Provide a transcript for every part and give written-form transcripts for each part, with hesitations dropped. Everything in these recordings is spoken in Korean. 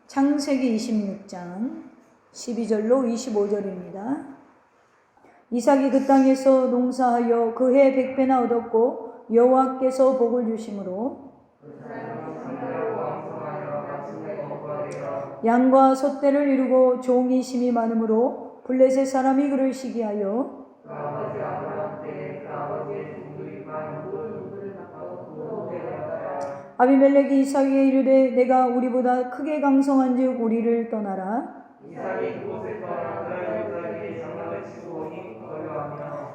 창세기 26장 12절로 25절입니다. 이삭이 그 땅에서 농사하여 그 해 100배나 얻었고 여호와께서 복을 주심으로 양과 소떼를 이루고 종이 심이 많으므로 블레셋 사람이 그를 시기하여 아비멜렉이 이삭에게 이르되 내가 우리보다 크게 강성한즉 우리를 떠나라.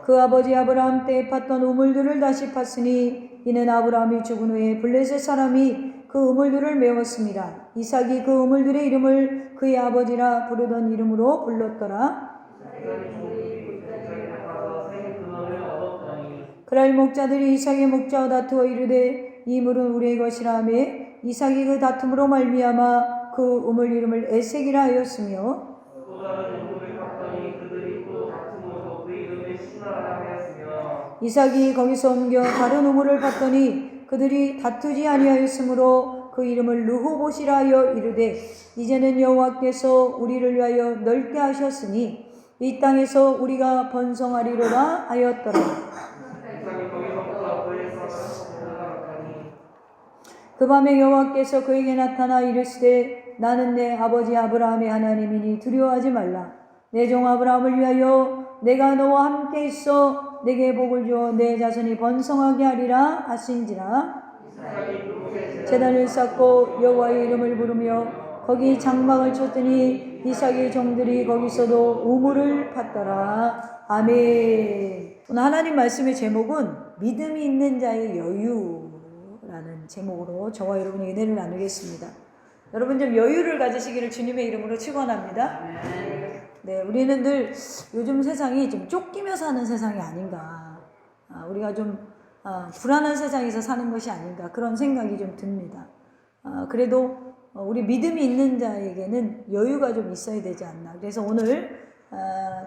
그 아버지 아브라함 때에 팠던 우물들을 다시 팠으니 이는 아브라함이 죽은 후에 블레셋 사람이 그 우물들을 메웠습니다. 이삭이 그 우물들의 이름을 그의 아버지라 부르던 이름으로 불렀더라. 그날 목자들이 이삭의 목자와 다투어 이르되 이 물은 우리의 것이라 하며 이삭이 그 다툼으로 말미암아 그 우물 이름을 에색이라 하였으며 이삭이 거기서 옮겨 다른 우물을 봤더니 그들이 다투지 아니하였으므로 그 이름을 르호봇이라 하여 이르되 이제는 여호와께서 우리를 위하여 넓게 하셨으니 이 땅에서 우리가 번성하리로라 하였더라. 그 밤에 여호와께서 그에게 나타나 이르시되 나는 내 아버지 아브라함의 하나님이니 두려워하지 말라. 내 종 아브라함을 위하여 내가 너와 함께 있어 내게 복을 주어 내 자손이 번성하게 하리라 하신지라. 제단을 쌓고 여호와의 이름을 부르며 거기 장막을 쳤더니 이삭의 종들이 거기서도 우물을 팠더라. 아멘. 오늘 하나님 말씀의 제목은 믿음이 있는 자의 여유라는 제목으로 저와 여러분이 은혜를 나누겠습니다. 여러분 좀 여유를 가지시기를 주님의 이름으로 축원합니다. 네, 우리는 늘 요즘 세상이 좀 쫓기며 사는 세상이 아닌가. 우리가 좀 불안한 세상에서 사는 것이 아닌가 그런 생각이 좀 듭니다. 그래도 우리 믿음이 있는 자에게는 여유가 좀 있어야 되지 않나. 그래서 오늘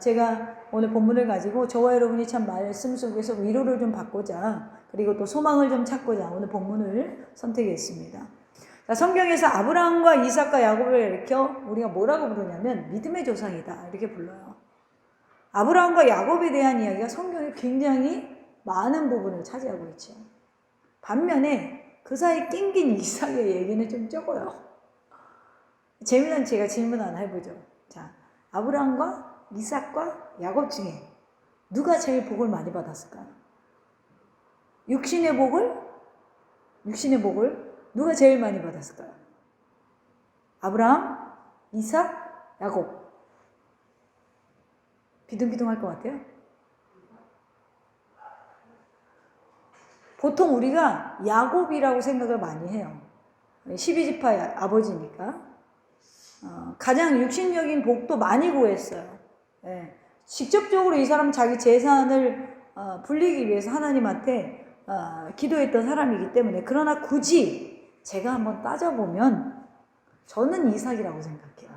제가 오늘 본문을 가지고 저와 여러분이 참 말씀 속에서 위로를 좀 받고자 그리고 또 소망을 좀 찾고자 오늘 본문을 선택했습니다. 자, 성경에서 아브라함과 이삭과 야곱을 일으켜 우리가 뭐라고 부르냐면 믿음의 조상이다 이렇게 불러요. 아브라함과 야곱에 대한 이야기가 성경에 굉장히 많은 부분을 차지하고 있죠. 반면에 그 사이 낑긴 이삭의 얘기는 좀 적어요. 재미난 제가 질문 하나 해보죠. 자, 아브라함과 이삭과 야곱 중에 누가 제일 복을 많이 받았을까요? 육신의 복을 누가 제일 많이 받았을까요? 아브라함, 이삭, 야곱. 비둥비둥할 것 같아요? 보통 우리가 야곱이라고 생각을 많이 해요. 12지파 아버지니까. 가장 육신적인 복도 많이 구했어요. 예. 직접적으로 이 사람 자기 재산을 불리기 위해서 하나님한테 기도했던 사람이기 때문에 그러나 굳이 제가 한번 따져보면 저는 이삭이라고 생각해요.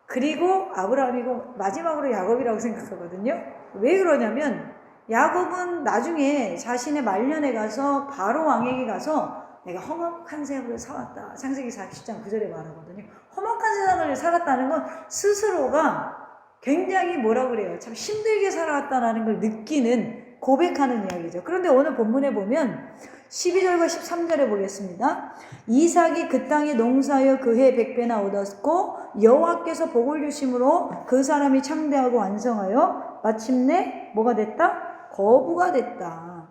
그리고 아브라함이고 마지막으로 야곱이라고 생각하거든요. 왜 그러냐면 야곱은 나중에 자신의 말년에 가서 바로 왕에게 가서 내가 험악한 세상을 살았다. 창세기 40장 9절에 말하거든요. 험악한 세상을 살았다는 건 스스로가 굉장히 뭐라 그래요. 참 힘들게 살아왔다는 걸 느끼는 고백하는 이야기죠. 그런데 오늘 본문에 보면 12절과 13절에 보겠습니다. 이삭이 그 땅에 농사하여 그 해 100배나 얻었고 여호와께서 복을 주심으로 그 사람이 창대하고 완성하여 마침내 뭐가 됐다? 거부가 됐다.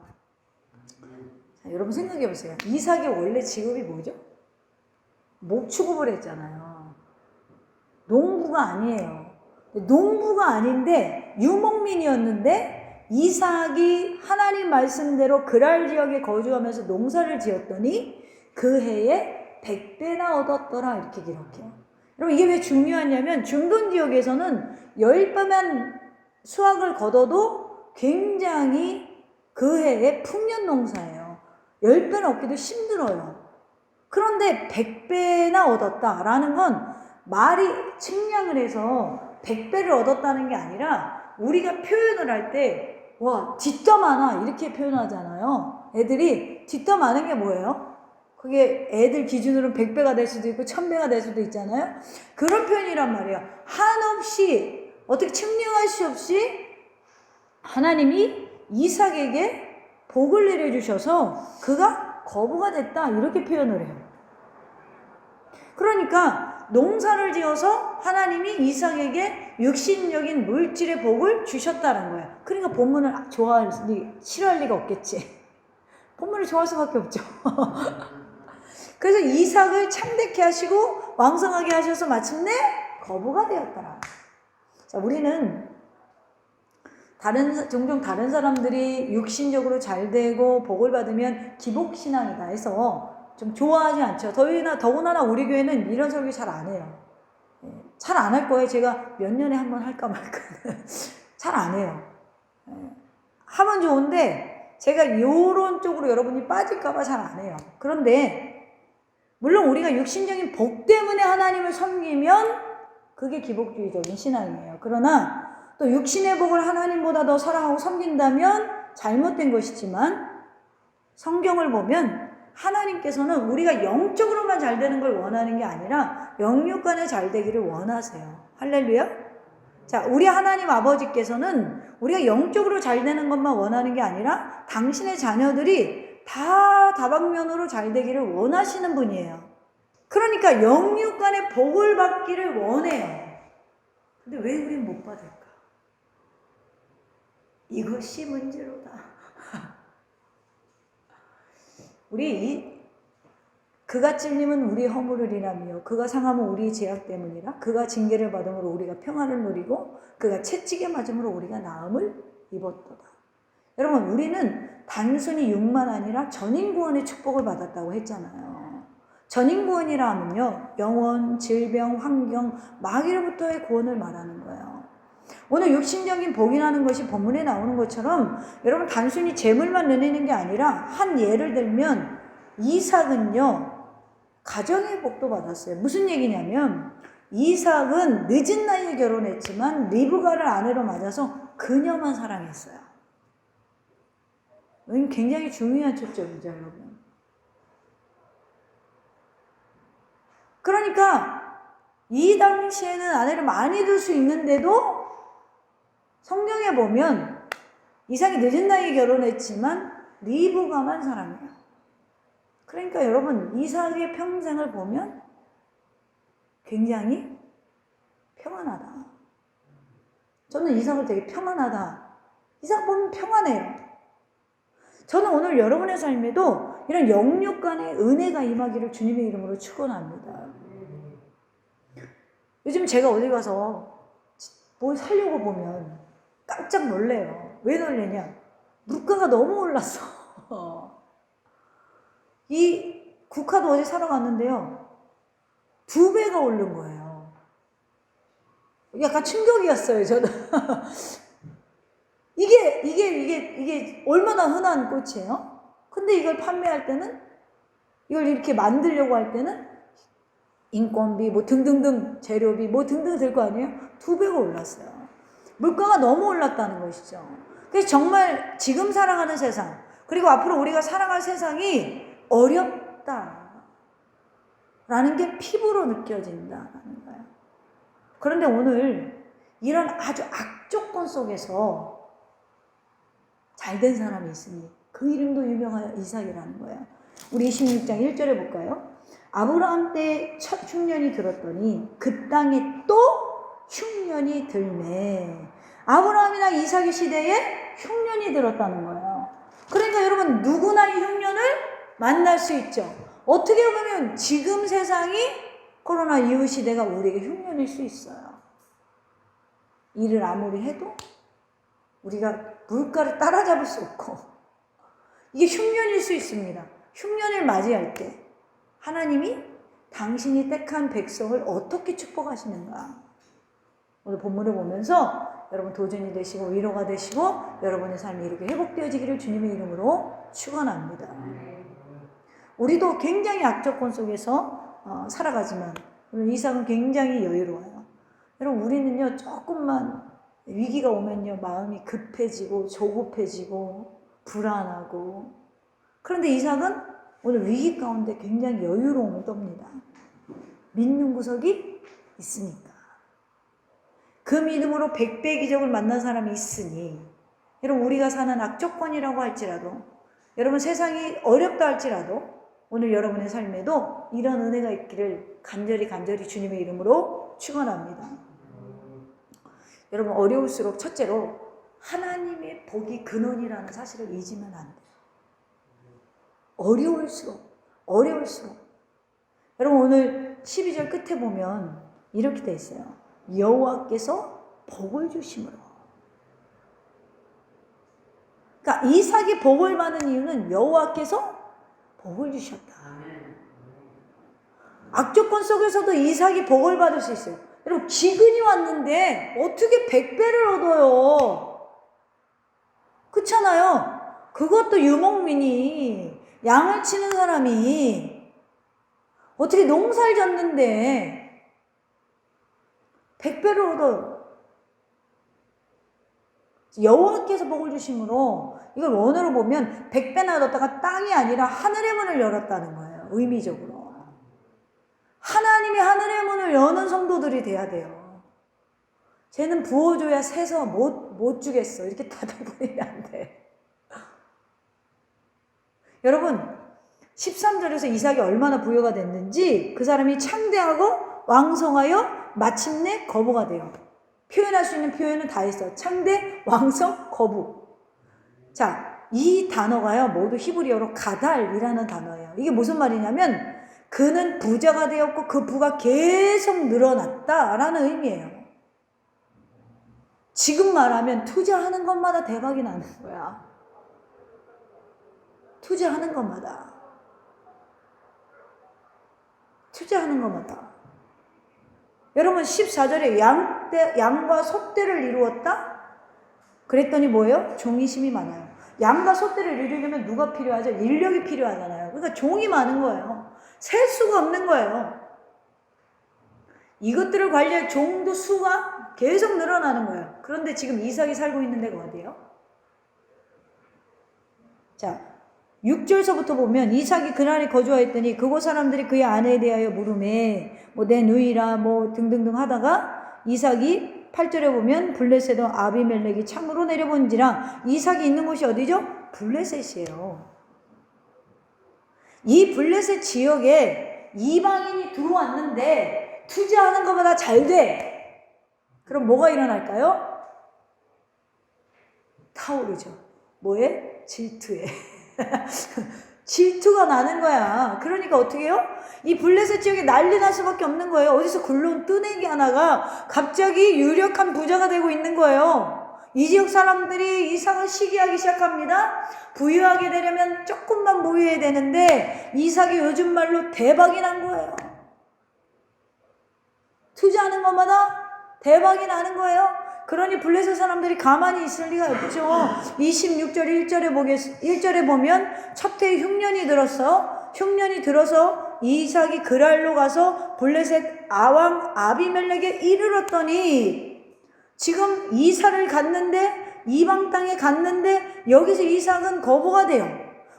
자, 여러분 생각해 보세요. 이삭의 원래 직업이 뭐죠? 목축업을 했잖아요. 농부가 아니에요. 농부가 아닌데 유목민이었는데 이삭이 하나님 말씀대로 그랄 지역에 거주하면서 농사를 지었더니 그 해에 100배나 얻었더라 이렇게 기록해요. 여러분 이게 왜 중요하냐면 중동 지역에서는 10배만 수확을 거둬도 굉장히 그 해에 풍년 농사예요. 10배는 얻기도 힘들어요. 그런데 100배나 얻었다라는 건 말이 측량을 해서 100배를 얻었다는 게 아니라 우리가 표현을 할 때 와 뒷담 하나 이렇게 표현하잖아요. 애들이 뒷담 하는 게 뭐예요? 그게 애들 기준으로는 100배가 될 수도 있고 1000배가 될 수도 있잖아요. 그런 표현이란 말이에요. 한없이 어떻게 측량할 수 없이 하나님이 이삭에게 복을 내려주셔서 그가 거부가 됐다 이렇게 표현을 해요. 그러니까 농사를 지어서 하나님이 이삭에게 육신적인 물질의 복을 주셨다는 거예요. 그러니까 본문을 싫어할 리가 없겠지. 본문을 좋아할 수밖에 없죠. 그래서 이삭을 참되게 하시고 왕성하게 하셔서 마침내 거부가 되었더라. 자, 우리는 종종 다른 사람들이 육신적으로 잘 되고 복을 받으면 기복신앙이다 해서 좀 좋아하지 않죠. 더구나 우리 교회는 이런 설교 잘 안 해요. 잘 안 할 거예요. 제가 몇 년에 한 번 할까 말까. 잘 안 해요. 하면 좋은데 제가 요런 쪽으로 여러분이 빠질까봐 잘 안 해요. 그런데 물론 우리가 육신적인 복 때문에 하나님을 섬기면 그게 기복주의적인 신앙이에요. 그러나 또 육신의 복을 하나님보다 더 사랑하고 섬긴다면 잘못된 것이지만 성경을 보면 하나님께서는 우리가 영적으로만 잘 되는 걸 원하는 게 아니라 영육간에 잘 되기를 원하세요. 할렐루야. 자, 우리 하나님 아버지께서는 우리가 영적으로 잘 되는 것만 원하는 게 아니라 당신의 자녀들이 다 다방면으로 잘 되기를 원하시는 분이에요. 그러니까 영육간의 복을 받기를 원해요. 근데 왜 우리는 못 받을까? 이것이 문제로다. 그가 찔림은 우리 허물을 인하며 그가 상함은 우리 죄악 때문이라. 그가 징계를 받음으로 우리가 평안을 누리고 그가 채찍에 맞음으로 우리가 나음을 입었도다. 여러분, 우리는 단순히 육만 아니라 전인구원의 축복을 받았다고 했잖아요. 전인구원이라 하면요, 영혼, 질병, 환경, 마귀로부터의 구원을 말하는 거예요. 오늘 육신적인 복이라는 것이 본문에 나오는 것처럼 여러분 단순히 재물만 내리는 게 아니라 한 예를 들면 이삭은요, 가정의 복도 받았어요. 무슨 얘기냐면 이삭은 늦은 나이에 결혼했지만 리브가를 아내로 맞아서 그녀만 사랑했어요. 이건 굉장히 중요한 초점이죠, 여러분. 그러니까 이 당시에는 아내를 많이 둘 수 있는데도 성경에 보면 이삭이 늦은 나이에 결혼했지만 리브가만 사랑해요. 그러니까 여러분, 이삭의 평생을 보면 굉장히 평안하다. 저는 이삭을 되게 평안하다. 이삭 보면 평안해요. 저는 오늘 여러분의 삶에도 이런 영육간의 은혜가 임하기를 주님의 이름으로 축원합니다. 요즘 제가 어디 가서 뭘 사려고 보면 깜짝 놀래요. 왜 놀래냐? 물가가 너무 올랐어. 이 국화도 어제 사러 갔는데요, 2배가 오른 거예요. 약간 충격이었어요, 저는. 이게 얼마나 흔한 꽃이에요? 근데 이걸 판매할 때는, 이걸 이렇게 만들려고 할 때는 인건비, 뭐 등등등, 재료비, 뭐 등등 들 거 아니에요? 2배가 올랐어요. 물가가 너무 올랐다는 것이죠. 그래서 정말 지금 살아가는 세상, 그리고 앞으로 우리가 살아갈 세상이 어렵다라는 게 피부로 느껴진다는 거예요. 그런데 오늘 이런 아주 악조건 속에서 잘된 사람이 있으니 그 이름도 유명한 이삭이라는 거예요. 우리 26장 1절에 볼까요? 아브라함 때 첫 흉년이 들었더니 그 땅에 또 흉년이 들매. 아브라함이나 이삭의 시대에 흉년이 들었다는 거예요. 그러니까 여러분, 누구나 이 흉년을 만날 수 있죠. 어떻게 보면 지금 세상이 코로나 이후 시대가 우리에게 흉년일 수 있어요. 일을 아무리 해도 우리가 물가를 따라잡을 수 없고, 이게 흉년일 수 있습니다. 흉년을 맞이할 때 하나님이 당신이 택한 백성을 어떻게 축복하시는가, 오늘 본문을 보면서 여러분 도전이 되시고 위로가 되시고 여러분의 삶이 이렇게 회복되어지기를 주님의 이름으로 축원합니다. 우리도 굉장히 악조건 속에서 살아가지만 오늘 이삭은 굉장히 여유로워요. 여러분, 우리는요, 조금만 위기가 오면요, 마음이 급해지고 조급해지고 불안하고, 그런데 이삭은 오늘 위기 가운데 굉장히 여유로움을 떱니다. 믿는 구석이 있으니까. 그 믿음으로 백배 기적을 만난 사람이 있으니, 여러분 우리가 사는 악조건이라고 할지라도, 여러분 세상이 어렵다 할지라도 오늘 여러분의 삶에도 이런 은혜가 있기를 간절히 주님의 이름으로 축원합니다. 여러분 어려울수록 첫째로 하나님의 복이 근원이라는 사실을 잊으면 안 돼요. 어려울수록 여러분 오늘 12절 끝에 보면 이렇게 돼 있어요. 여호와께서 복을 주심으로. 그러니까 이삭이 복을 받는 이유는 여호와께서 복을 주셨다. 악조건 속에서도 이삭이 복을 받을 수 있어요. 여러분 기근이 왔는데 어떻게 100배를 얻어요? 그렇잖아요. 그것도 유목민이, 양을 치는 사람이 어떻게 농사를 졌는데 100배를 얻어요. 여호와께서 복을 주심으로, 이걸 원어로 보면 100배나 얻었다가 땅이 아니라 하늘의 문을 열었다는 거예요. 의미적으로. 하나님이 하늘의 문을 여는 성도들이 돼야 돼요. 쟤는 부어줘야 새서 못 주겠어. 이렇게 닫아버리면 안 돼. 여러분 13절에서 이삭이 얼마나 부여가 됐는지, 그 사람이 창대하고 왕성하여 마침내 거부가 돼요. 표현할 수 있는 표현은 다 했어. 창대, 왕성, 거부. 자, 이 단어가요 모두 히브리어로 가달이라는 단어예요. 이게 무슨 말이냐면 그는 부자가 되었고 그 부가 계속 늘어났다라는 의미예요. 지금 말하면 투자하는 것마다 대박이 나는 거야. 투자하는 것마다. 여러분 14절에 양과 소떼를 이루었다? 그랬더니 뭐예요? 종이 심이 많아요. 양과 소떼를 이루려면 누가 필요하죠? 인력이 필요하잖아요. 그러니까 종이 많은 거예요. 셀 수가 없는 거예요. 이것들을 관리할 종도 수가 계속 늘어나는 거예요. 그런데 지금 이삭이 살고 있는 데가 어디예요? 자, 6절서부터 보면 이삭이 그날에 거주하였더니 그곳 사람들이 그의 아내에 대하여 물음에 내 누이라 등등등 하다가 이삭이 8절에 보면 블레셋 아비멜렉이 창으로 내려본지라. 이삭이 있는 곳이 어디죠? 블레셋이에요. 이 블레셋 지역에 이방인이 들어왔는데 투자하는 것보다 잘 돼. 그럼 뭐가 일어날까요? 타오르죠. 뭐에? 질투에. 질투가 나는 거야. 그러니까 어떻게 해요? 이 블레셋 지역에 난리 날 수밖에 없는 거예요. 어디서 굴러온 뜨내기 하나가 갑자기 유력한 부자가 되고 있는 거예요. 이 지역 사람들이 이삭을 시기하기 시작합니다. 부유하게 되려면 조금만 부유해야 되는데 이삭이 요즘 말로 대박이 난 거예요. 투자하는 것마다 대박이 나는 거예요. 그러니 블레셋 사람들이 가만히 있을 리가 없죠. 26절 1절에 보면 첫 해에 흉년이 들어서 이삭이 그랄로 가서 블레셋 아왕 아비멜렉에 이르렀더니, 지금 이사를 갔는데, 이방 땅에 갔는데 여기서 이삭은 거부가 돼요.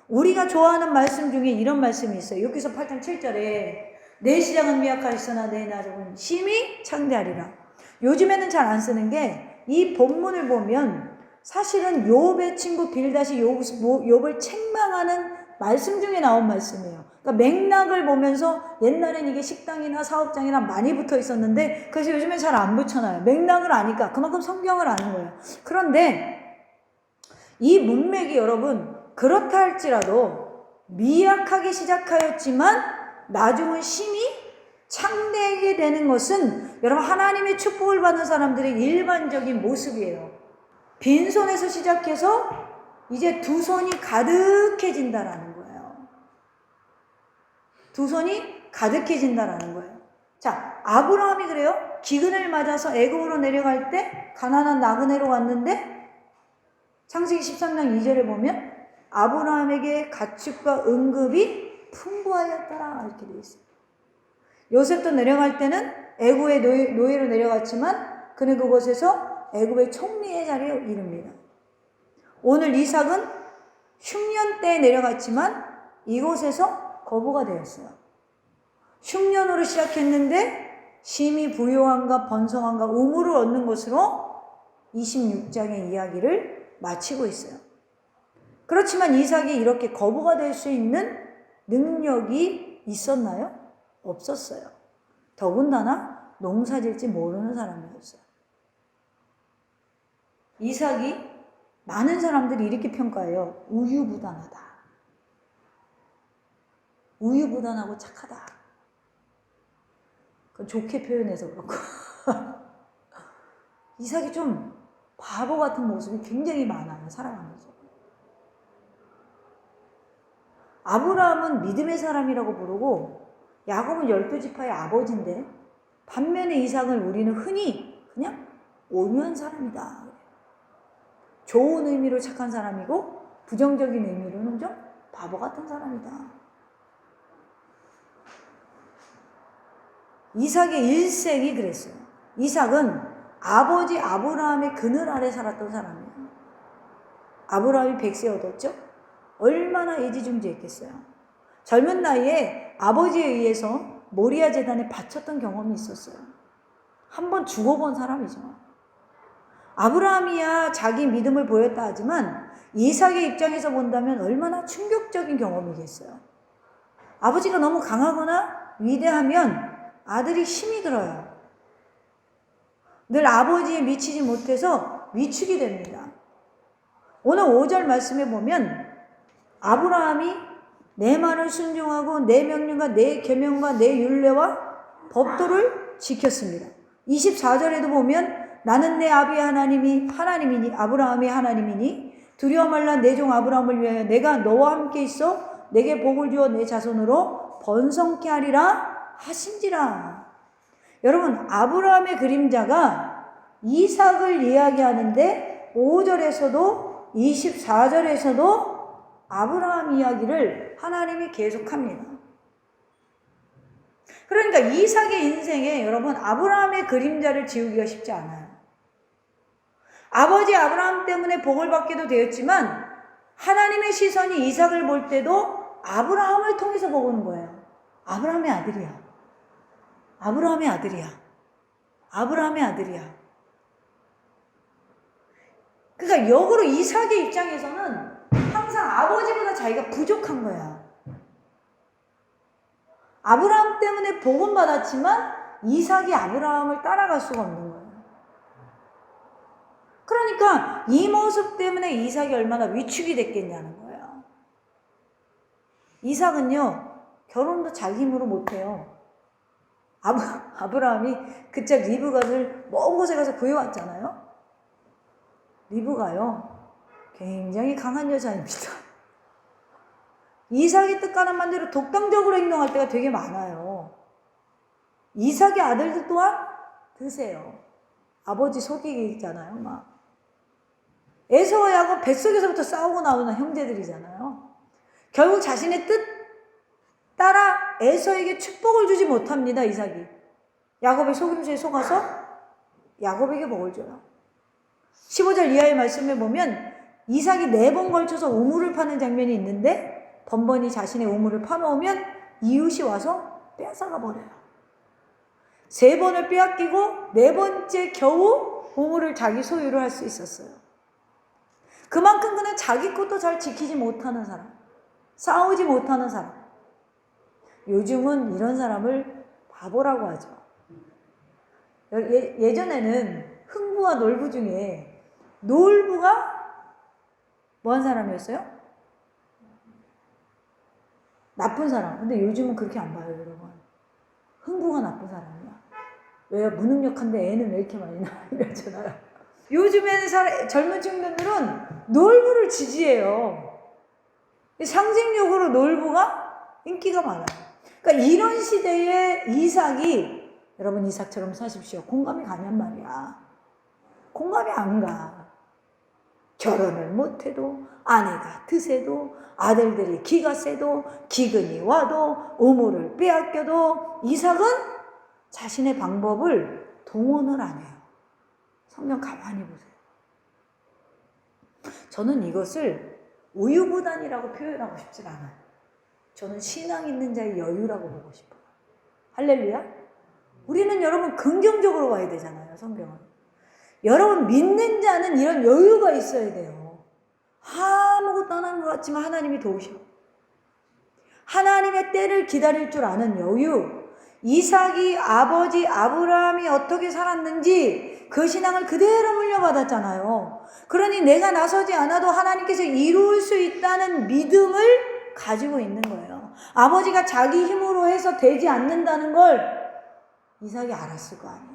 우리가 좋아하는 말씀 중에 이런 말씀이 있어요. 여기서 8장 7절에 내 시장은 미약하였으나 내 나중은 심히 창대하리라. 요즘에는 잘 안 쓰는 게, 이 본문을 보면 사실은 욥의 친구 빌닷이 욥을 책망하는 말씀 중에 나온 말씀이에요. 그러니까 맥락을 보면서 옛날엔 이게 식당이나 사업장이나 많이 붙어 있었는데, 그래서 요즘엔 잘 안 붙여놔요. 맥락을 아니까. 그만큼 성경을 아는 거예요. 그런데 이 문맥이 여러분 그렇다 할지라도 미약하게 시작하였지만 나중은 심히 창대하게 되는 것은 여러분 하나님의 축복을 받는 사람들의 일반적인 모습이에요. 빈손에서 시작해서 이제 두 손이 가득해진다라는 거예요. 두 손이 가득해진다라는 거예요. 자, 아브라함이 그래요. 기근을 맞아서 애굽으로 내려갈 때 가나안 나그네로 왔는데, 창세기 13장 2절에 보면 아브라함에게 가축과 응급이 풍부하였더라 이렇게 되어 있어요. 요셉도 내려갈 때는 애굽의 노예로 내려갔지만 그는 그곳에서 애굽의 총리의 자리에 이릅니다. 오늘 이삭은 흉년 때에 내려갔지만 이곳에서 거부가 되었어요. 흉년으로 시작했는데 심히 부요함과 번성함과 우물을 얻는 것으로 26장의 이야기를 마치고 있어요. 그렇지만 이삭이 이렇게 거부가 될 수 있는 능력이 있었나요? 없었어요. 더군다나 농사질지 모르는 사람이었어요. 이삭이 많은 사람들이 이렇게 평가해요. 우유부단하다. 우유부단하고 착하다. 그건 좋게 표현해서 그렇고. 이삭이 좀 바보 같은 모습이 굉장히 많아요. 살아가면서. 아브라함은 믿음의 사람이라고 부르고 야곱은 12지파의 아버지인데 반면에 이삭을 우리는 흔히 그냥 온유한 사람이다. 좋은 의미로 착한 사람이고 부정적인 의미로는 좀 바보 같은 사람이다. 이삭의 일생이 그랬어요. 이삭은 아버지 아브라함의 그늘 아래 살았던 사람이에요. 아브라함이 100세 얻었죠? 얼마나 애지중지했겠어요. 젊은 나이에 아버지에 의해서 모리아 제단에 바쳤던 경험이 있었어요. 한번 죽어본 사람이죠. 아브라함이야 자기 믿음을 보였다 하지만 이삭의 입장에서 본다면 얼마나 충격적인 경험이겠어요. 아버지가 너무 강하거나 위대하면 아들이 힘이 들어요. 늘 아버지에 미치지 못해서 위축이 됩니다. 오늘 5절 말씀에 보면 아브라함이 내 말을 순종하고 내 명령과 내 계명과 내 율례와 법도를 지켰습니다. 24절에도 보면 나는 내 아비의 하나님이니 아브라함의 하나님이니 두려워 말라. 내 종 아브라함을 위하여 내가 너와 함께 있어 내게 복을 주어 내 자손으로 번성케 하리라 하신지라. 여러분, 아브라함의 그림자가 이삭을 이야기하는데 5절에서도 24절에서도 아브라함 이야기를 하나님이 계속합니다. 그러니까 이삭의 인생에 여러분 아브라함의 그림자를 지우기가 쉽지 않아요. 아버지 아브라함 때문에 복을 받게도 되었지만 하나님의 시선이 이삭을 볼 때도 아브라함을 통해서 보는 거예요. 아브라함의 아들이야. 아브라함의 아들이야. 아브라함의 아들이야. 그러니까 역으로 이삭의 입장에서는 항상 아버지보다 자기가 부족한 거야. 아브라함 때문에 복은 받았지만 이삭이 아브라함을 따라갈 수가 없는 거예요. 그러니까 이 모습 때문에 이삭이 얼마나 위축이 됐겠냐는 거예요. 이삭은요, 결혼도 자기 힘으로 못해요. 아브라함이 그짝 리브가를 먼 곳에 가서 구해왔잖아요. 리브가요, 굉장히 강한 여자입니다. 이삭이 뜻하는 반대로 독단적으로 행동할 때가 되게 많아요. 이삭의 아들들 또한 드세요. 아버지 속이잖아요, 막. 에서와 야곱 뱃속에서부터 싸우고 나오는 형제들이잖아요. 결국 자신의 뜻 따라 에서에게 축복을 주지 못합니다, 이삭이. 야곱의 속임수에 속아서 야곱에게 복을 줘요. 15절 이하의 말씀에 보면 이삭이 4번 걸쳐서 우물을 파는 장면이 있는데 번번이 자신의 우물을 파놓으면 이웃이 와서 빼앗아가 버려요. 3번을 빼앗기고 4번째 겨우 우물을 자기 소유로 할 수 있었어요. 그만큼 그는 자기 것도 잘 지키지 못하는 사람, 싸우지 못하는 사람. 요즘은 이런 사람을 바보라고 하죠. 예전에는 흥부와 놀부 중에 놀부가 뭐한 사람이었어요? 나쁜 사람. 근데 요즘은 그렇게 안 봐요, 여러분. 흥부가 나쁜 사람이야. 왜 무능력한데 애는 왜 이렇게 많이 나? 이러잖아요. 요즘에는 젊은 청년들은 놀부를 지지해요. 상징적으로 놀부가 인기가 많아요. 그러니까 이런 시대에 이삭이, 여러분 이삭처럼 사십시오. 공감이 가냔 말이야. 공감이 안 가. 결혼을 못해도, 아내가 드세도, 아들들이 기가 세도, 기근이 와도, 우물을 빼앗겨도 이삭은 자신의 방법을 동원을 안 해요. 성경 가만히 보세요. 저는 이것을 우유부단이라고 표현하고 싶지 않아요. 저는 신앙 있는 자의 여유라고 보고 싶어요. 할렐루야. 우리는 여러분 긍정적으로 봐야 되잖아요, 성경은. 여러분 믿는 자는 이런 여유가 있어야 돼요. 아무것도 안 한 것 같지만 하나님이 도우셔. 하나님의 때를 기다릴 줄 아는 여유. 이삭이 아버지 아브라함이 어떻게 살았는지 그 신앙을 그대로 물려받았잖아요. 그러니 내가 나서지 않아도 하나님께서 이룰 수 있다는 믿음을 가지고 있는 거예요. 아버지가 자기 힘으로 해서 되지 않는다는 걸 이삭이 알았을 거 아니에요.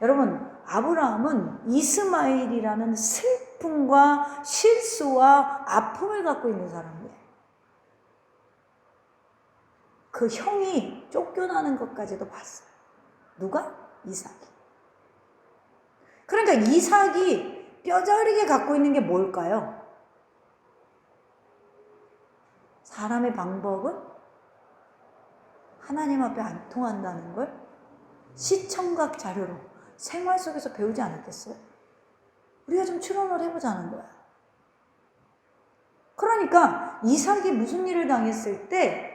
여러분, 아브라함은 이스마엘이라는 슬픔과 실수와 아픔을 갖고 있는 사람이에요. 그 형이 쫓겨나는 것까지도 봤어요. 누가? 이삭이. 그러니까 이삭이 뼈저리게 갖고 있는 게 뭘까요? 사람의 방법은 하나님 앞에 안 통한다는 걸 시청각 자료로 생활 속에서 배우지 않았겠어요? 우리가 좀 추론을 해보자는 거야. 그러니까 이삭이 무슨 일을 당했을 때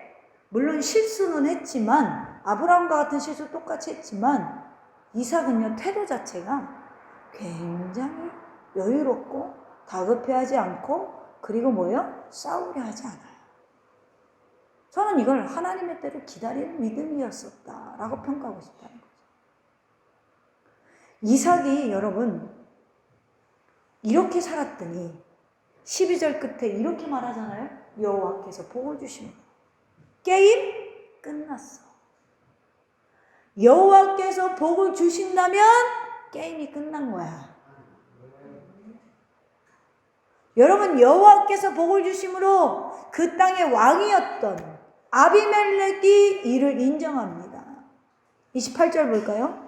물론 실수는 했지만 아브라함과 같은 실수 똑같이 했지만 이삭은요 태도 자체가 굉장히 여유롭고 다급해하지 않고 그리고 뭐예요? 싸우려 하지 않아요. 저는 이걸 하나님의 때를 기다리는 믿음이었었다라고 평가하고 싶다는 거죠. 이삭이 여러분 이렇게 살았더니 12절 끝에 이렇게 말하잖아요. 여호와께서 복을 주십니다. 게임 끝났어. 여호와께서 복을 주신다면 게임이 끝난 거야. 여러분 여호와께서 복을 주심으로 그 땅의 왕이었던 아비멜렉이 이를 인정합니다. 28절 볼까요?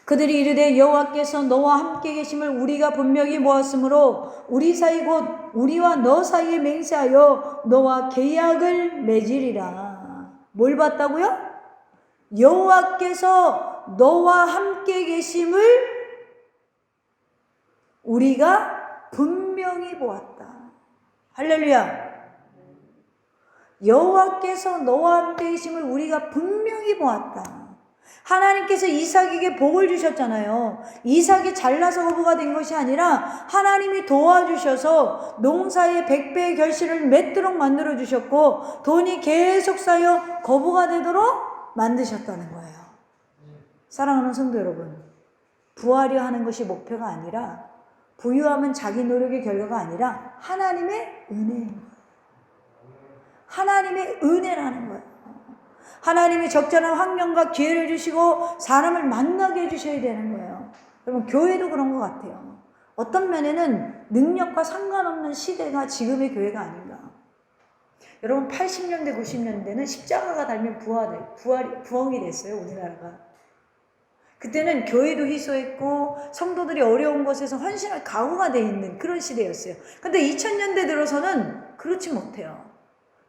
그들이 이르되 여호와께서 너와 함께 계심을 우리가 분명히 보았으므로 우리 사이 곧 우리와 너 사이에 맹세하여 너와 계약을 맺으리라. 뭘 봤다고요? 여호와께서 너와 함께 계심을 우리가 분명히 보았다. 할렐루야. 여호와께서 너와 함께 계심을 우리가 분명히 보았다. 하나님께서 이삭에게 복을 주셨잖아요. 이삭이 잘나서 어부가 된 것이 아니라 하나님이 도와주셔서 농사의 100배의 결실을 맺도록 만들어 주셨고 돈이 계속 쌓여 거부가 되도록 만드셨다는 거예요. 사랑하는 성도 여러분, 부하려 하는 것이 목표가 아니라 부유함은 자기 노력의 결과가 아니라 하나님의 은혜인 거예요. 하나님의 은혜라는 거예요. 하나님이 적절한 환경과 기회를 주시고 사람을 만나게 해주셔야 되는 거예요. 여러분 교회도 그런 것 같아요. 어떤 면에는 능력과 상관없는 시대가 지금의 교회가 아닌가. 여러분 80년대 90년대는 십자가가 달면 부흥이 됐어요. 우리나라가. 그때는 교회도 희소했고 성도들이 어려운 곳에서 헌신할 각오가 돼 있는 그런 시대였어요. 근데 2000년대 들어서는 그렇지 못해요.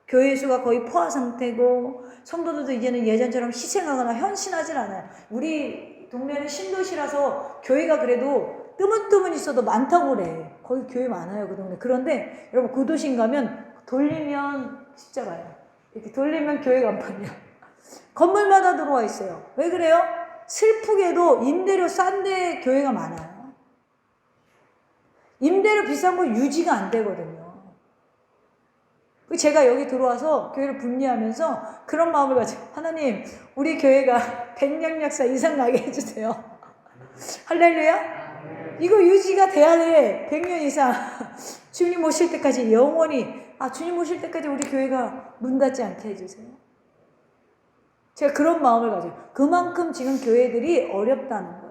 교회 수가 거의 포화 상태고 성도들도 이제는 예전처럼 희생하거나 헌신하진 않아요. 우리 동네는 신도시라서 교회가 그래도 뜨문뜨문 있어도 많다고 그래. 거기 교회 많아요, 그 동네. 그런데 여러분 그 도시 가면 돌리면 십자가예요. 이렇게 돌리면 교회 간판이야. 건물마다 들어와 있어요. 왜 그래요? 슬프게도 임대료 싼 데 교회가 많아요. 임대료 비싼 거 유지가 안 되거든요. 제가 여기 들어와서 교회를 분리하면서 그런 마음을 가지고 하나님 우리 교회가 100년 역사 이상 나게 해주세요. 할렐루야. 이거 유지가 돼야 돼. 100년 이상 주님 오실 때까지 영원히 주님 오실 때까지 우리 교회가 문 닫지 않게 해주세요. 제가 그런 마음을 가지고 그만큼 지금 교회들이 어렵다는 거예요.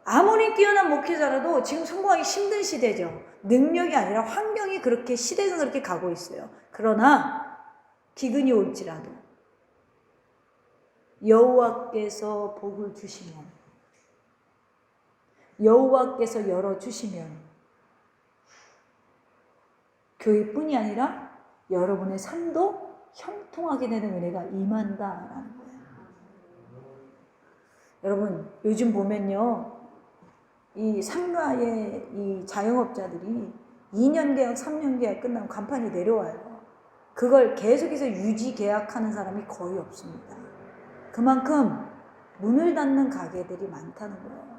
아무리 뛰어난 목회자라도 지금 성공하기 힘든 시대죠. 능력이 아니라 환경이 그렇게 시대가 그렇게 가고 있어요. 그러나 기근이 올지라도 여호와께서 복을 주시면 여호와께서 열어주시면 교회뿐이 아니라 여러분의 삶도 형통하게 되는 은혜가 임한다라는 거예요. 여러분 요즘 보면요 이 상가의 이 자영업자들이 2년 계약, 3년 계약 끝나면 간판이 내려와요. 그걸 계속해서 유지 계약하는 사람이 거의 없습니다. 그만큼 문을 닫는 가게들이 많다는 거예요.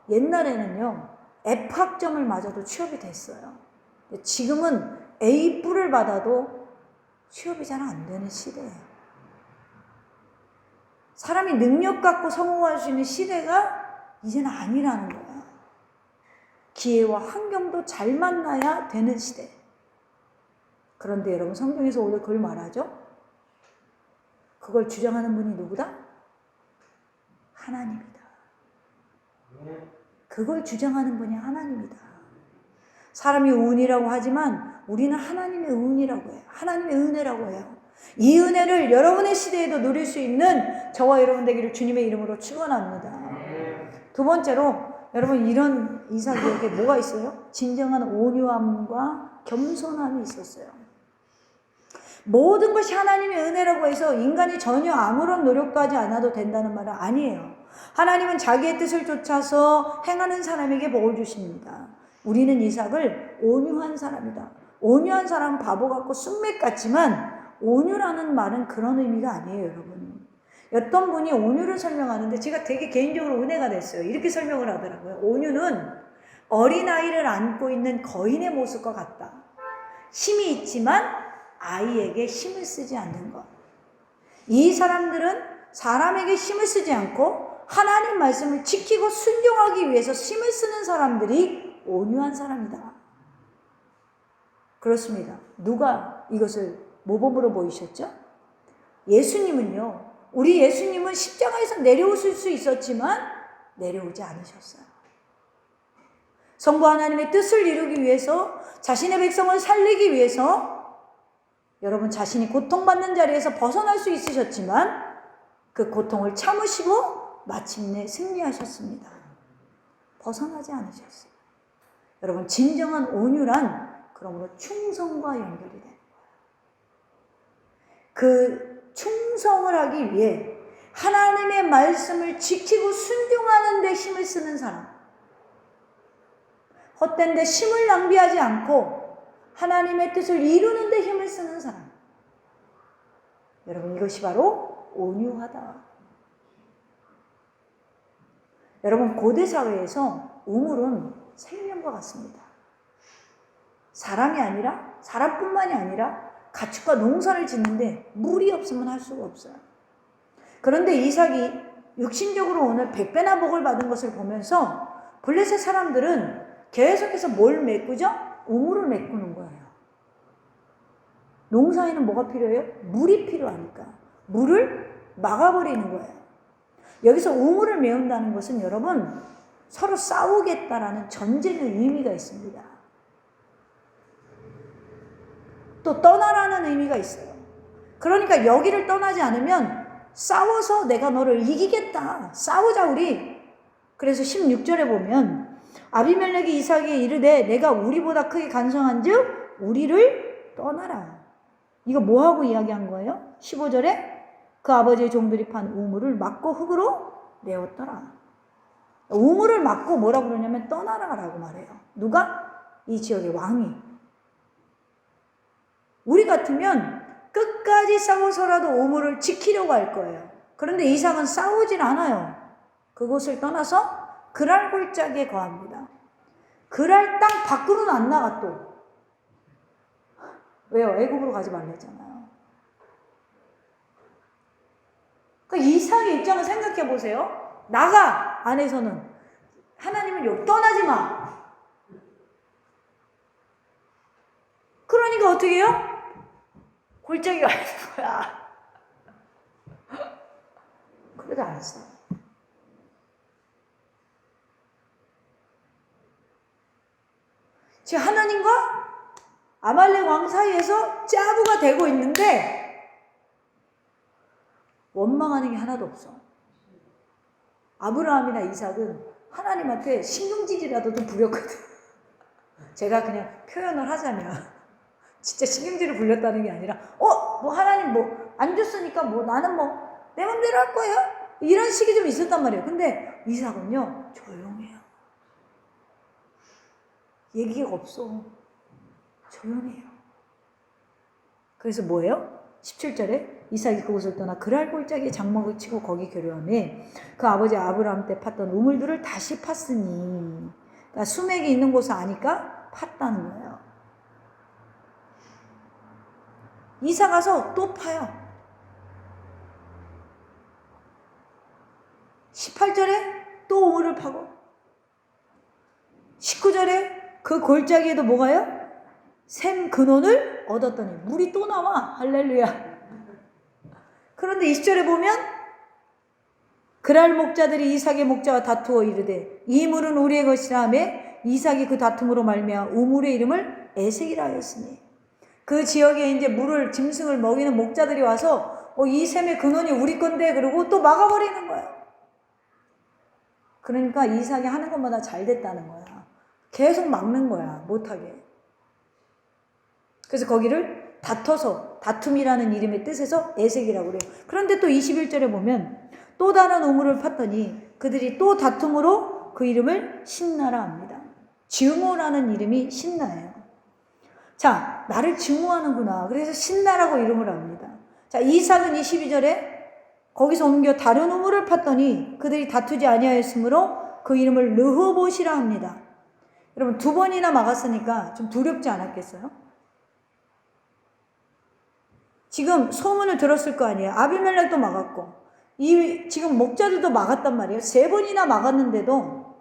옛날에는요, F학점을 맞아도 취업이 됐어요. 지금은 A뿔을 받아도 취업이 잘 안 되는 시대예요. 사람이 능력 갖고 성공할 수 있는 시대가 이제는 아니라는 거야. 기회와 환경도 잘 만나야 되는 시대. 그런데 여러분, 성경에서 오늘 그걸 말하죠? 그걸 주장하는 분이 누구다? 하나님이다. 그걸 주장하는 분이 하나님이다. 사람이 운이라고 하지만 우리는 하나님의 운이라고 해요. 하나님의 은혜라고 해요. 이 은혜를 여러분의 시대에도 누릴 수 있는 저와 여러분 되기를 주님의 이름으로 축원합니다. 두 번째로, 여러분, 이런 이삭에게 뭐가 있어요? 진정한 온유함과 겸손함이 있었어요. 모든 것이 하나님의 은혜라고 해서 인간이 전혀 아무런 노력도 하지 않아도 된다는 말은 아니에요. 하나님은 자기의 뜻을 쫓아서 행하는 사람에게 복을 주십니다. 우리는 이삭을 온유한 사람이다. 온유한 사람은 바보 같고 쑥맥 같지만 온유라는 말은 그런 의미가 아니에요, 여러분. 어떤 분이 온유를 설명하는데 제가 되게 개인적으로 은혜가 됐어요. 이렇게 설명을 하더라고요. 온유는 어린아이를 안고 있는 거인의 모습과 같다. 힘이 있지만 아이에게 힘을 쓰지 않는 것. 이 사람들은 사람에게 힘을 쓰지 않고 하나님 말씀을 지키고 순종하기 위해서 힘을 쓰는 사람들이 온유한 사람이다. 그렇습니다. 누가 이것을 모범으로 보이셨죠? 예수님은요. 우리 예수님은 십자가에서 내려오실 수 있었지만 내려오지 않으셨어요. 성부 하나님의 뜻을 이루기 위해서, 자신의 백성을 살리기 위해서 여러분 자신이 고통받는 자리에서 벗어날 수 있으셨지만 그 고통을 참으시고 마침내 승리하셨습니다. 벗어나지 않으셨어요. 여러분, 진정한 온유란 그러므로 충성과 연결이 되는 거예요. 그 충성을 하기 위해 하나님의 말씀을 지키고 순종하는 데 힘을 쓰는 사람, 헛된 데 힘을 낭비하지 않고 하나님의 뜻을 이루는 데 힘을 쓰는 사람. 여러분, 이것이 바로 온유하다. 여러분, 고대 사회에서 우물은 생명과 같습니다. 사람뿐만이 아니라 가축과 농사를 짓는데 물이 없으면 할 수가 없어요. 그런데 이삭이 육신적으로 오늘 100배나 복을 받은 것을 보면서 블레셋 사람들은 계속해서 뭘 메꾸죠? 우물을 메꾸는 거예요. 농사에는 뭐가 필요해요? 물이 필요하니까 물을 막아버리는 거예요. 여기서 우물을 메운다는 것은 여러분 서로 싸우겠다라는 전쟁의 의미가 있습니다. 또 떠나라는 의미가 있어요. 그러니까 여기를 떠나지 않으면 싸워서 내가 너를 이기겠다. 싸우자 우리. 그래서 16절에 보면 아비멜렉이 이삭에게 이르되 내가 우리보다 크게 간성한즉 우리를 떠나라. 이거 뭐하고 이야기한 거예요? 15절에 그 아버지의 종들이 판 우물을 막고 흙으로 내었더라. 우물을 막고 뭐라고 그러냐면 떠나라라고 말해요. 누가? 이 지역의 왕이. 우리 같으면 끝까지 싸워서라도 우물을 지키려고 할 거예요. 그런데 이삭은 싸우질 않아요. 그곳을 떠나서 그랄 골짜기에 거합니다. 그랄 땅 밖으로는 안 나가 또. 왜요? 애굽으로 가지 말랬잖아요. 그러니까 이삭의 입장을 생각해 보세요. 나가! 안에서는. 하나님은 여기 떠나지 마. 그러니까 어떻게 해요? 골짜기가 있는 거야. 그래도 안 써. 지금 하나님과 아말렉 왕 사이에서 짜부가 되고 있는데 원망하는 게 하나도 없어. 아브라함이나 이삭은 하나님한테 신경질이라도 좀 부렸거든. 제가 그냥 표현을 하자면 진짜 신경질을 불렸다는 게 아니라 뭐 하나님 뭐 안 줬으니까 뭐 나는 뭐 내 맘대로 할 거예요? 이런 식이 좀 있었단 말이에요. 근데 이삭은요 조용해요. 얘기가 없어. 조용해요. 그래서 뭐예요? 17절에 이삭이 그곳을 떠나 그랄 골짜기에 장막을 치고 거기 거류하며 그 아버지 아브라함 때 팠던 우물들을 다시 팠으니, 그러니까 수맥이 있는 곳을 아니까 팠다는 거예요. 이사 가서 또 파요. 18절에 또 우물을 파고 19절에 그 골짜기에도 뭐가요? 샘 근원을 얻었더니 물이 또 나와. 할렐루야. 그런데 20절에 보면 그랄 목자들이 이삭의 목자와 다투어 이르되 이 물은 우리의 것이라 하며 이삭이 그 다툼으로 말미암아 우물의 이름을 에색이라 하였으니, 그 지역에 이제 물을 짐승을 먹이는 목자들이 와서 이 샘의 근원이 우리 건데 그러고 또 막아버리는 거예요. 그러니까 이삭이 하는 것마다 잘 됐다는 거야. 계속 막는 거야. 못하게. 그래서 거기를 다퉈서, 다툼이라는 이름의 뜻에서 에색이라고 그래요. 그런데 또 21절에 보면 또 다른 우물을 팠더니 그들이 또 다툼으로 그 이름을 신나라 합니다. 증오라는 이름이 신나예요. 자, 나를 증오하는구나. 그래서 신나라고 이름을 합니다. 자, 이삭은 22절에 거기서 옮겨 다른 우물을 팠더니 그들이 다투지 아니하였으므로 그 이름을 르호봇이라 합니다. 여러분, 2번이나 막았으니까 좀 두렵지 않았겠어요? 지금 소문을 들었을 거 아니에요. 아비멜렉도 막았고 지금 목자들도 막았단 말이에요. 3번이나 막았는데도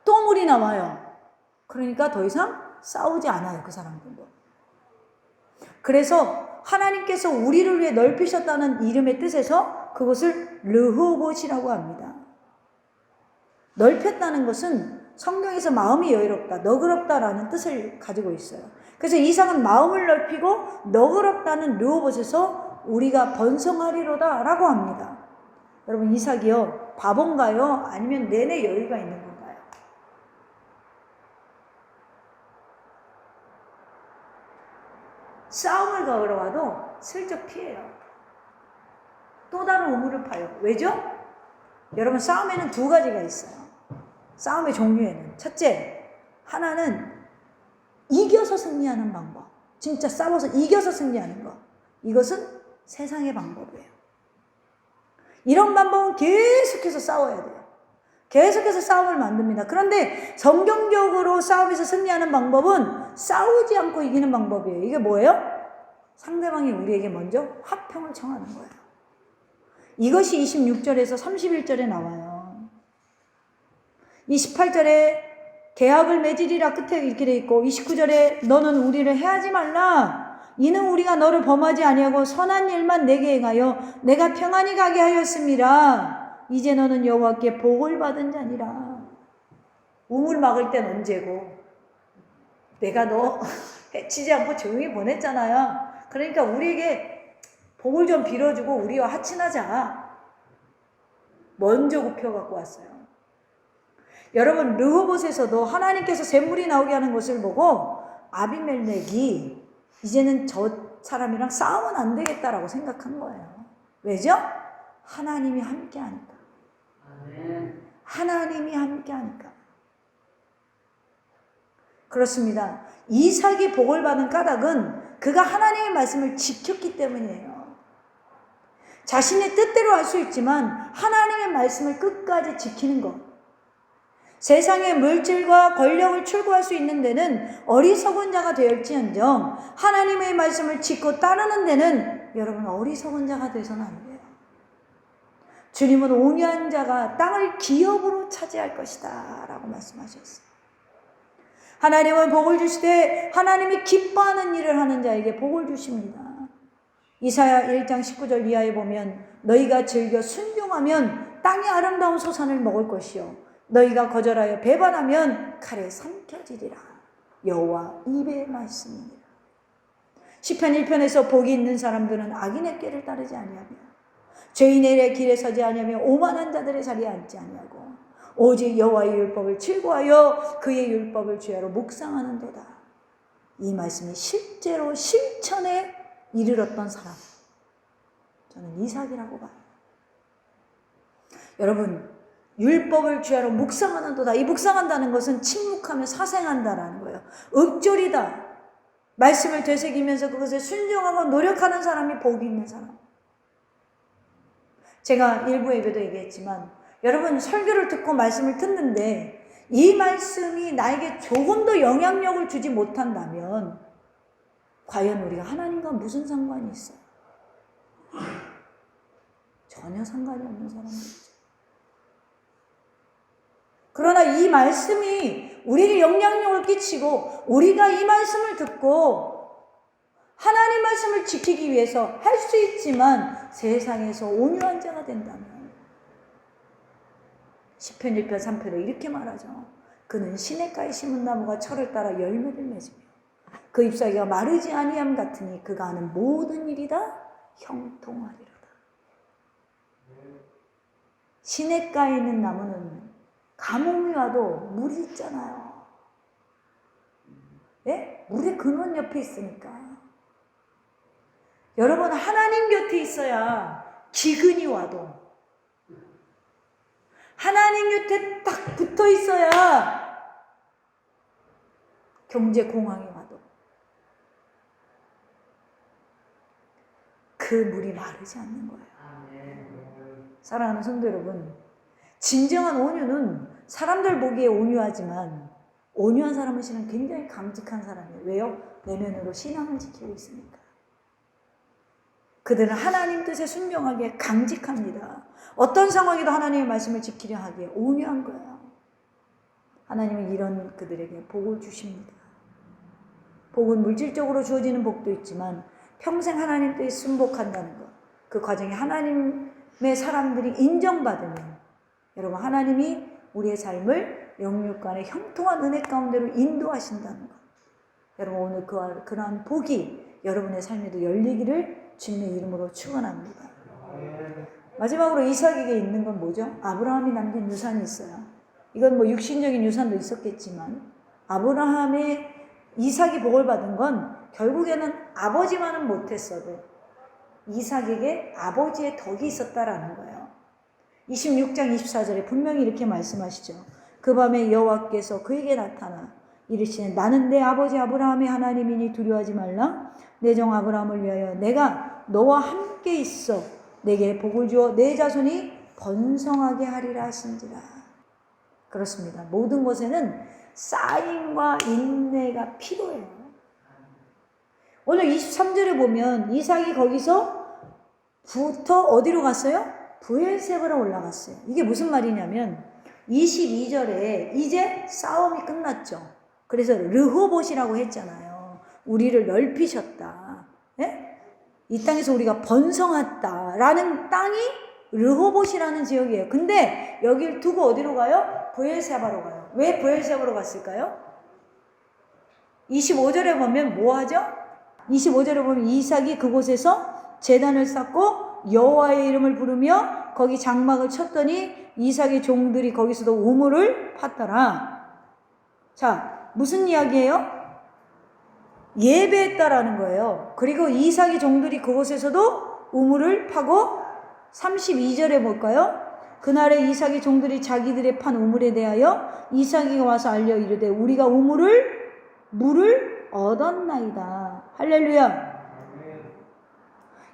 또 물이 나와요. 그러니까 더 이상 싸우지 않아요. 그 사람들도. 그래서 하나님께서 우리를 위해 넓히셨다는 이름의 뜻에서 그것을 르호봇이라고 합니다. 넓혔다는 것은 성경에서 마음이 여유롭다, 너그럽다라는 뜻을 가지고 있어요. 그래서 이삭은 마음을 넓히고 너그럽다는 르호봇에서 우리가 번성하리로다 라고 합니다. 여러분, 이삭이요, 바본가요? 아니면 내내 여유가 있는 건가요? 싸움을 걸어와도 슬쩍 피해요. 또 다른 우물을 파요. 왜죠? 여러분, 싸움에는 2가지가 있어요. 싸움의 종류에는. 첫째, 하나는 이겨서 승리하는 방법. 진짜 싸워서 이겨서 승리하는 것. 이것은 세상의 방법이에요. 이런 방법은 계속해서 싸워야 돼요. 계속해서 싸움을 만듭니다. 그런데 성경적으로 싸움에서 승리하는 방법은 싸우지 않고 이기는 방법이에요. 이게 뭐예요? 상대방이 우리에게 먼저 화평을 청하는 거예요. 이것이 26절에서 31절에 나와요. 28절에 계약을 맺으리라 끝에 이렇게 돼 있고, 29절에 너는 우리를 해하지 말라. 이는 우리가 너를 범하지 아니하고 선한 일만 내게 행하여 내가 평안히 가게 하였습니다. 이제 너는 여호와께 복을 받은 자니라. 우물 막을 땐 언제고, 내가 너 해치지 않고 조용히 보냈잖아요. 그러니까 우리에게 복을 좀 빌어주고 우리와 하친하자. 먼저 굽혀갖고 왔어요. 여러분, 르호봇에서도 하나님께서 샘물이 나오게 하는 것을 보고 아비멜렉이 이제는 저 사람이랑 싸우면 안 되겠다라고 생각한 거예요. 왜죠? 하나님이 함께 하니까. 하나님이 함께 하니까. 그렇습니다. 이삭이 복을 받은 까닭은 그가 하나님의 말씀을 지켰기 때문이에요. 자신의 뜻대로 할 수 있지만 하나님의 말씀을 끝까지 지키는 것. 세상의 물질과 권력을 추구할 수 있는 데는 어리석은 자가 되었지언정 하나님의 말씀을 짓고 따르는 데는 여러분 어리석은 자가 되서는 안 돼요. 주님은 온유한 자가 땅을 기업으로 차지할 것이다 라고 말씀하셨어요. 하나님은 복을 주시되 하나님이 기뻐하는 일을 하는 자에게 복을 주십니다. 이사야 1장 19절 이하에 보면 너희가 즐겨 순종하면 땅의 아름다운 소산을 먹을 것이요 너희가 거절하여 배반하면 칼에 삼켜지리라. 여호와 입의 말씀이니라. 시편 1편에서 복이 있는 사람들은 악인의 꾀를 따르지 아니하며 죄인의 길에 서지 아니하며 오만한 자들의 자리에 앉지 아니하고 오직 여호와의 율법을 즐거워하여 그의 율법을 주야로 묵상하는도다. 이 말씀이 실제로 실천에 이르렀던 사람, 저는 이삭이라고 봐요. 여러분, 율법을 주야로 묵상하는도다. 이 묵상한다는 것은 침묵하며 사생한다라는 거예요. 읊조리다. 말씀을 되새기면서 그것에 순종하고 노력하는 사람이 복이 있는 사람. 제가 일부 예배도 얘기했지만 여러분 설교를 듣고 말씀을 듣는데 이 말씀이 나에게 조금 더 영향력을 주지 못한다면 과연 우리가 하나님과 무슨 상관이 있어요? 전혀 상관이 없는 사람들이죠. 그러나 이 말씀이 우리에게 영향력을 끼치고 우리가 이 말씀을 듣고 하나님 말씀을 지키기 위해서 할 수 있지만 세상에서 온유한 자가 된다면 시편 1편 3편에 이렇게 말하죠. 그는 시냇가에 심은 나무가 철을 따라 열매를 맺으며 그 잎사귀가 마르지 아니함 같으니 그가 하는 모든 일이 다 형통하리로다. 시냇가에 있는 나무는 가뭄이 와도 물이 있잖아요. 예? 물의 근원 옆에 있으니까. 여러분 하나님 곁에 있어야 기근이 와도 하나님 곁에 딱 붙어 있어야 경제 공황이 와도 그 물이 마르지 않는 거예요. 사랑하는 성도 여러분, 진정한 온유는 사람들 보기에 온유하지만 온유한 사람은 실은 굉장히 강직한 사람이에요. 왜요? 내면으로 신앙을 지키고 있으니까. 그들은 하나님 뜻에 순종하기에 강직합니다. 어떤 상황에도 하나님의 말씀을 지키려 하기에 온유한 거예요. 하나님은 이런 그들에게 복을 주십니다. 복은 물질적으로 주어지는 복도 있지만 평생 하나님 뜻에 순복한다는 것, 그 과정에 하나님의 사람들이 인정받으면 여러분 하나님이 우리의 삶을 영육간의 형통한 은혜 가운데로 인도하신다는 것, 여러분 오늘 그러한 복이 여러분의 삶에도 열리기를 주님의 이름으로 축원합니다. 마지막으로 이삭에게 있는 건 뭐죠? 아브라함이 남긴 유산이 있어요. 이건 뭐 육신적인 유산도 있었겠지만 아브라함의 이삭이 복을 받은 건 결국에는 아버지만은 못했어도 이삭에게 아버지의 덕이 있었다라는 거예요. 26장 24절에 분명히 이렇게 말씀하시죠. 그 밤에 여호와께서 그에게 나타나 이르시되 나는 내 아버지 아브라함의 하나님이니 두려워하지 말라. 내 종 아브라함을 위하여 내가 너와 함께 있어 내게 복을 주어 내 자손이 번성하게 하리라 하신지라. 그렇습니다. 모든 것에는 쌓임과 인내가 필요해요. 오늘 23절에 보면 이삭이 거기서부터 어디로 갔어요? 브엘세바로 올라갔어요. 이게 무슨 말이냐면 22절에 이제 싸움이 끝났죠. 그래서 르호봇이라고 했잖아요. 우리를 넓히셨다. 예? 이 땅에서 우리가 번성했다라는 땅이 르호봇이라는 지역이에요. 근데 여길 두고 어디로 가요? 브엘세바로 가요. 왜 브엘세바로 갔을까요? 25절에 보면 뭐 하죠? 25절에 보면 이삭이 그곳에서 제단을 쌓고 여호와의 이름을 부르며 거기 장막을 쳤더니 이삭의 종들이 거기서도 우물을 팠더라. 자, 무슨 이야기예요? 예배했다라는 거예요. 그리고 이삭의 종들이 그곳에서도 우물을 파고 32절에 볼까요? 그날에 이삭의 종들이 자기들의 판 우물에 대하여 이삭이 와서 알려 이르되 우리가 물을 얻었나이다. 할렐루야.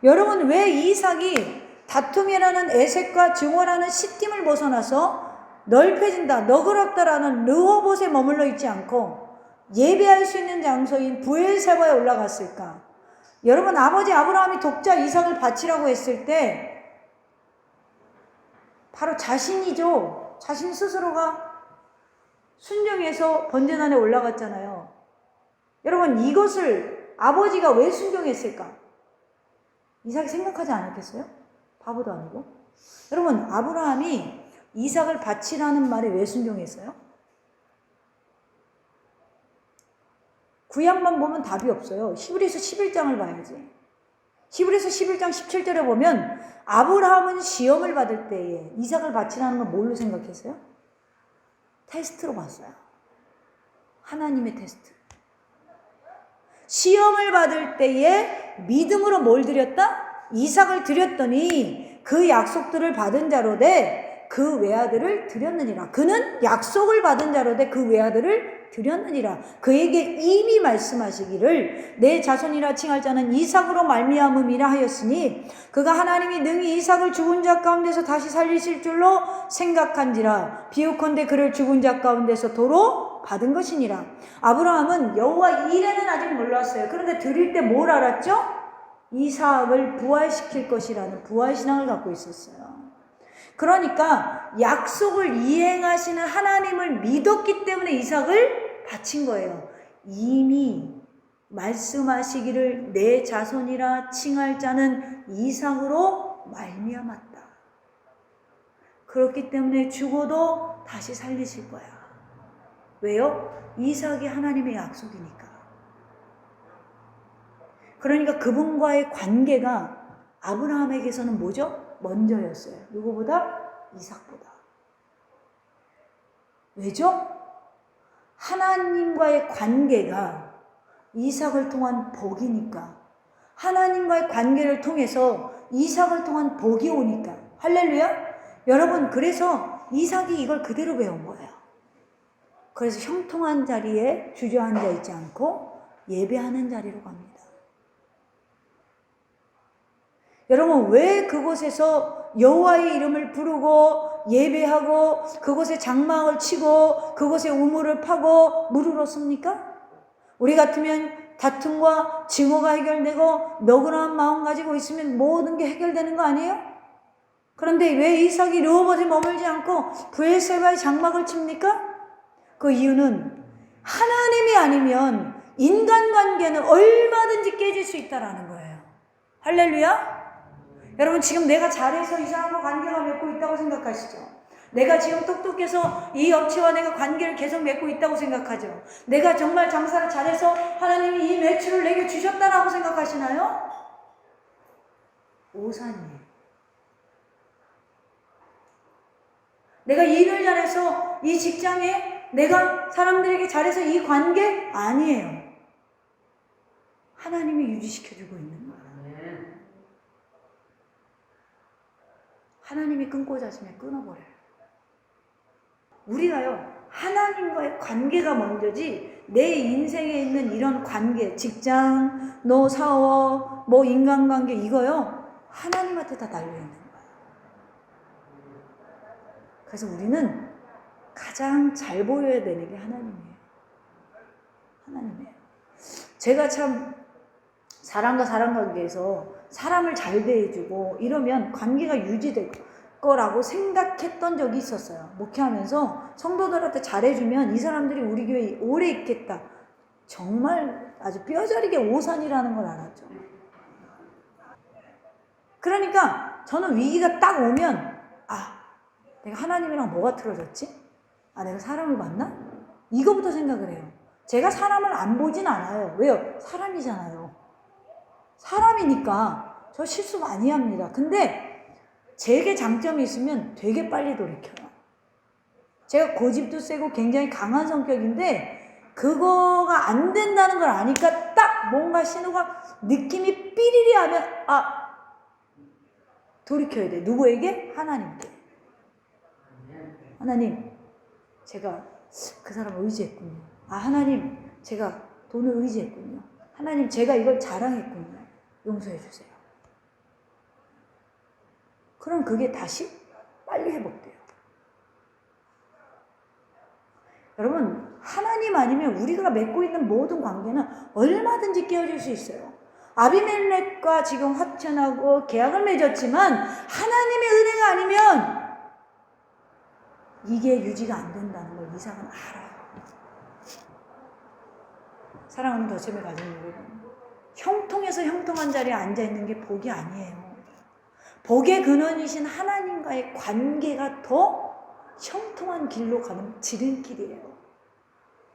여러분 왜 이삭이 다툼이라는 에색과 증오라는 시딤을 벗어나서 넓혀진다, 너그럽다라는 르호봇에 머물러 있지 않고 예배할 수 있는 장소인 브엘세바에 올라갔을까? 여러분 아버지 아브라함이 독자 이삭을 바치라고 했을 때 바로 자신이죠. 자신 스스로가 순종해서 번제단에 올라갔잖아요. 여러분 이것을 아버지가 왜 순종했을까? 이삭이 생각하지 않았겠어요? 바보도 아니고. 여러분 아브라함이 이삭을 바치라는 말에 왜 순종했어요? 구약만 보면 답이 없어요. 히브리서 11장을 봐야지. 히브리서 11장 17절에 보면 아브라함은 시험을 받을 때에 이삭을 바치라는 건 뭘로 생각했어요? 테스트로 봤어요. 하나님의 테스트. 시험을 받을 때에 믿음으로 뭘 드렸다? 이삭을 드렸더니 그 약속들을 받은 자로 돼 그 외아들을 드렸느니라. 그는 약속을 받은 자로되 그 외아들을 드렸느니라. 그에게 이미 말씀하시기를 내 자손이라 칭할 자는 이삭으로 말미암음이라 하였으니 그가 하나님이 능히 이삭을 죽은 자 가운데서 다시 살리실 줄로 생각한지라. 비유컨대 그를 죽은 자 가운데서 도로 받은 것이니라. 아브라함은 여호와 이레는 아직 몰랐어요. 그런데 드릴 때 뭘 알았죠? 이삭을 부활시킬 것이라는 부활신앙을 갖고 있었어요. 그러니까 약속을 이행하시는 하나님을 믿었기 때문에 이삭을 바친 거예요. 이미 말씀하시기를 내 자손이라 칭할 자는 이삭으로 말미암았다. 그렇기 때문에 죽어도 다시 살리실 거야. 왜요? 이삭이 하나님의 약속이니까. 그러니까 그분과의 관계가 아브라함에게서는 뭐죠? 먼저였어요. 누구보다? 이삭보다. 왜죠? 하나님과의 관계가 이삭을 통한 복이니까. 하나님과의 관계를 통해서 이삭을 통한 복이 오니까. 할렐루야? 여러분, 그래서 이삭이 이걸 그대로 배운 거예요. 그래서 형통한 자리에 주저앉아 있지 않고 예배하는 자리로 갑니다. 여러분, 왜 그곳에서 여호와의 이름을 부르고 예배하고 그곳에 장막을 치고 그곳에 우물을 파고 물을 얻습니까? 우리 같으면 다툼과 증오가 해결되고 너그러운 마음 가지고 있으면 모든 게 해결되는 거 아니에요? 그런데 왜 이삭이 르호봇에 머물지 않고 브엘세바의 장막을 칩니까? 그 이유는 하나님이 아니면 인간관계는 얼마든지 깨질 수 있다라는 거예요. 할렐루야? 여러분, 지금 내가 잘해서 이 사람과 관계가 맺고 있다고 생각하시죠? 내가 지금 똑똑해서 이 업체와 내가 관계를 계속 맺고 있다고 생각하죠? 내가 정말 장사를 잘해서 하나님이 이 매출을 내게 주셨다라고 생각하시나요? 오산이에요. 내가 일을 잘해서 이 직장에 내가 사람들에게 잘해서 이 관계 아니에요. 하나님이 유지시켜주고 있는 거예요. 하나님이 끊고 자시면 끊어버려요. 우리가요, 하나님과의 관계가 먼저지 내 인생에 있는 이런 관계, 직장, 너 사업, 뭐 인간관계 이거요, 하나님한테 다 달려있는 거예요. 그래서 우리는 가장 잘 보여야 되는 게 하나님이에요. 하나님이에요. 제가 참 사람과 사람 관계에서 사람을 잘 대해주고 이러면 관계가 유지될 거라고 생각했던 적이 있었어요. 목회하면서 성도들한테 잘해주면 이 사람들이 우리 교회에 오래 있겠다. 정말 아주 뼈저리게 오산이라는 걸 알았죠. 그러니까 저는 위기가 딱 오면 내가 하나님이랑 뭐가 틀어졌지? 내가 사람을 만나? 이거부터 생각을 해요. 제가 사람을 안 보진 않아요. 왜요? 사람이잖아요. 사람이니까 저 실수 많이 합니다. 근데 제게 장점이 있으면 되게 빨리 돌이켜요. 제가 고집도 세고 굉장히 강한 성격인데 그거가 안 된다는 걸 아니까 딱 뭔가 신호가 느낌이 삐리리 하면 돌이켜야 돼. 누구에게? 하나님께. 하나님, 제가 그 사람을 의지했군요. 하나님, 제가 돈을 의지했군요. 하나님, 제가 이걸 자랑했군요. 용서해 주세요. 그럼 그게 다시 빨리 회복돼요. 여러분, 하나님 아니면 우리가 맺고 있는 모든 관계는 얼마든지 깨어질 수 있어요. 아비멜렉과 지금 화천하고 계약을 맺었지만 하나님의 은혜가 아니면 이게 유지가 안 된다는 걸 이삭은 알아요. 사랑하는 더sem에 가진 여러분, 형통해서 형통한 자리에 앉아있는 게 복이 아니에요. 복의 근원이신 하나님과의 관계가 더 형통한 길로 가는 지름길이에요.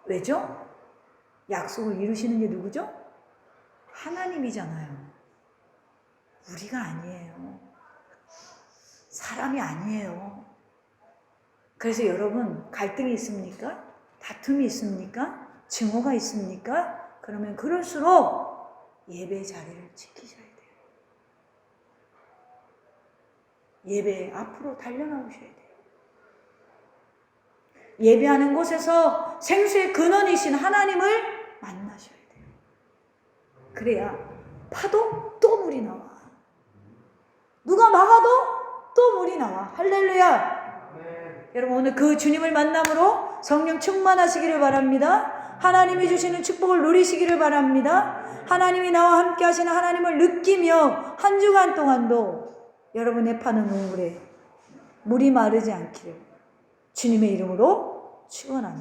왜죠? 약속을 이루시는 게 누구죠? 하나님이잖아요. 우리가 아니에요. 사람이 아니에요. 그래서 여러분, 갈등이 있습니까? 다툼이 있습니까? 증오가 있습니까? 그러면 그럴수록 예배 자리를 지키셔야 돼요. 예배 앞으로 달려나오셔야 돼요. 예배하는 곳에서 생수의 근원이신 하나님을 만나셔야 돼요. 그래야 파도 또 물이 나와. 누가 막아도 또 물이 나와. 할렐루야. 여러분 오늘 그 주님을 만남으로 성령 충만하시기를 바랍니다. 하나님이 주시는 축복을 누리시기를 바랍니다. 하나님이 나와 함께 하시는 하나님을 느끼며 한 주간 동안도 여러분의 파는 우물에 물이 마르지 않기를 주님의 이름으로 축원합니다.